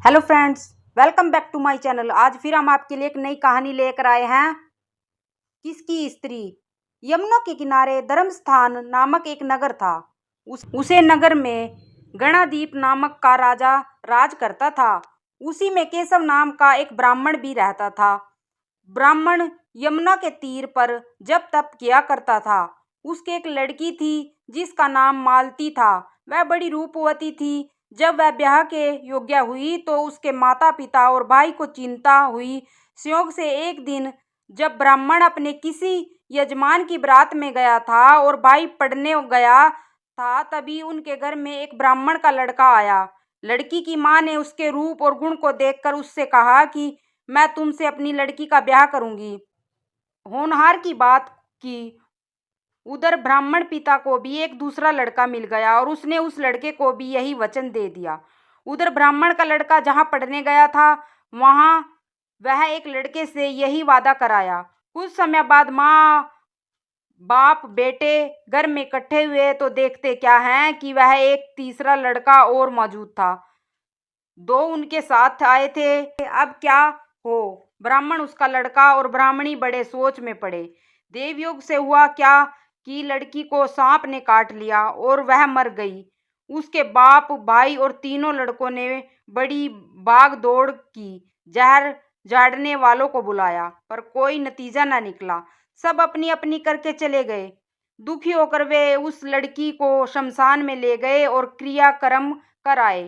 Hello friends, welcome back to my channel. आज फिर हम आपके लिए एक नई कहानी लेकर आए हैं। किसकी स्त्री। यमुना के किनारे धर्मस्थान नामक एक नगर था। उसे नगर में गणादीप नामक का राजा राज करता था। उसी में केशव नाम का एक ब्राह्मण भी रहता था। ब्राह्मण यमुना के तीर पर जप तप किया करता था। उसकी एक लड़की थी जिसका नाम मालती था। वह बड़ी रूपवती थी। जब वह ब्याह के योग्य हुई तो उसके माता पिता और भाई को चिंता हुई। संयोग से एक दिन जब ब्राह्मण अपने किसी यजमान की बारात में गया था और भाई पढ़ने गया था, तभी उनके घर में एक ब्राह्मण का लड़का आया। लड़की की मां ने उसके रूप और गुण को देखकर उससे कहा कि मैं तुमसे अपनी लड़की का ब्याह करूंगी। होनहार की बात की। उधर ब्राह्मण पिता को भी एक दूसरा लड़का मिल गया और उसने उस लड़के को भी यही वचन दे दिया। उधर ब्राह्मण का लड़का जहां पढ़ने गया था वहां वह एक लड़के से यही वादा कराया। कुछ समय बाद माँ बाप बेटे घर में इकट्ठे हुए तो देखते क्या है कि वह एक तीसरा लड़का और मौजूद था। दो उनके साथ आए थे। अब क्या हो। ब्राह्मण उसका लड़का और ब्राह्मणी बड़े सोच में पड़े। देवयोग से हुआ क्या कि लड़की को सांप ने काट लिया और वह मर गई। उसके बाप भाई और तीनों लड़कों ने बड़ी भाग दौड़ की। जहर झाड़ने वालों को बुलाया पर कोई नतीजा न निकला। सब अपनी अपनी करके चले गए। दुखी होकर वे उस लड़की को शमशान में ले गए और क्रियाक्रम कर आए।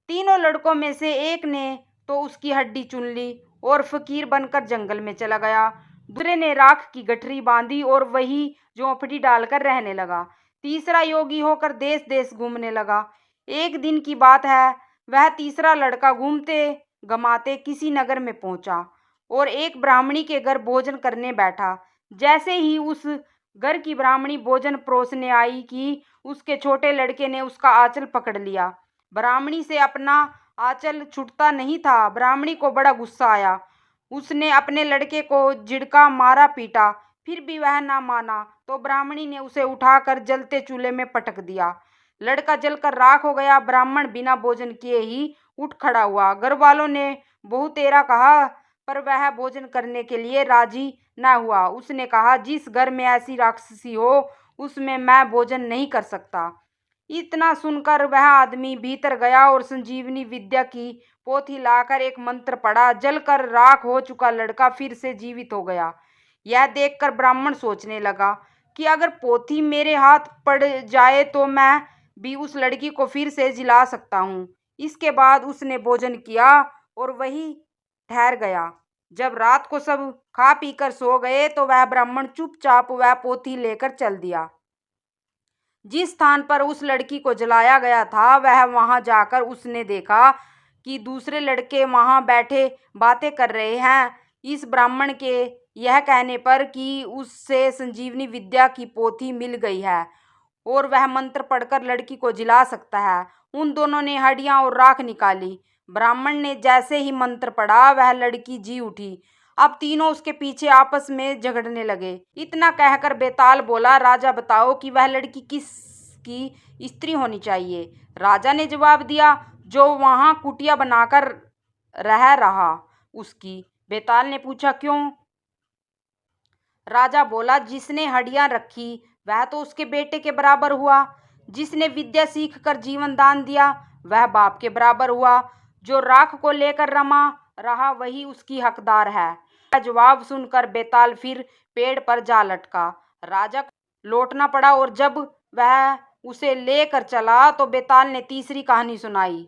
तीनों लड़कों में से एक ने तो उसकी हड्डी चुन ली और फकीर बनकर जंगल में चला गया। दूसरे ने राख की गठरी बांधी और वही झोंपड़ी डालकर रहने लगा। तीसरा योगी होकर देश देश घूमने लगा। एक दिन की बात है, वह तीसरा लड़का घूमते गमाते किसी नगर में पहुंचा और एक ब्राह्मणी के घर भोजन करने बैठा। जैसे ही उस घर की ब्राह्मणी भोजन परोसने आई कि उसके छोटे लड़के ने उसका आंचल पकड़ लिया। ब्राह्मणी से अपना आंचल छूटता नहीं था। ब्राह्मणी को बड़ा गुस्सा आया। उसने अपने लड़के को झिड़का मारा पीटा, फिर भी वह ना माना तो ब्राह्मणी ने उसे उठाकर जलते चूल्हे में पटक दिया। लड़का जलकर राख हो गया। ब्राह्मण बिना भोजन किए ही उठ खड़ा हुआ। घर वालों ने बहुतेरा कहा पर वह भोजन करने के लिए राजी न हुआ। उसने कहा, जिस घर में ऐसी राक्षसी हो उसमें मैं भोजन नहीं कर सकता। इतना सुनकर वह आदमी भीतर गया और संजीवनी विद्या की पोथी लाकर एक मंत्र पढ़ा। जलकर राख हो चुका लड़का फिर से जीवित हो गया। यह देखकर ब्राह्मण सोचने लगा कि अगर पोथी मेरे हाथ पड़ जाए तो मैं भी उस लड़की को फिर से जिला सकता हूँ। इसके बाद उसने भोजन किया और वही ठहर गया। जब रात को सब खा पी कर सो गए तो वह ब्राह्मण चुपचाप वह पोथी लेकर चल दिया। जिस स्थान पर उस लड़की को जलाया गया था वह वहां जाकर उसने देखा कि दूसरे लड़के वहां बैठे बातें कर रहे हैं। इस ब्राह्मण के यह कहने पर कि उससे संजीवनी विद्या की पोथी मिल गई है और वह मंत्र पढ़कर लड़की को जिला सकता है। उन दोनों ने हड्डियां और राख निकाली। ब्राह्मण ने जैसे ही मंत्र पढ़ा वह लड़की जी उठी। अब तीनों उसके पीछे आपस में झगड़ने लगे। इतना कहकर बेताल बोला, राजा बताओ कि वह लड़की किसकी स्त्री होनी चाहिए। राजा ने जवाब दिया, जो वहां कुटिया बनाकर रह रहा उसकी। बेताल ने पूछा, क्यों। राजा बोला, जिसने हड्डियां रखी वह तो उसके बेटे के बराबर हुआ। जिसने विद्या सीख कर जीवन दान दिया वह बाप के बराबर हुआ। जो राख को लेकर रमा रहा वही उसकी हकदार है। जवाब सुनकर बेताल फिर पेड़ पर जा लटका। राजा को लौटना पड़ा और जब वह उसे लेकर चला तो बेताल ने तीसरी कहानी सुनाई।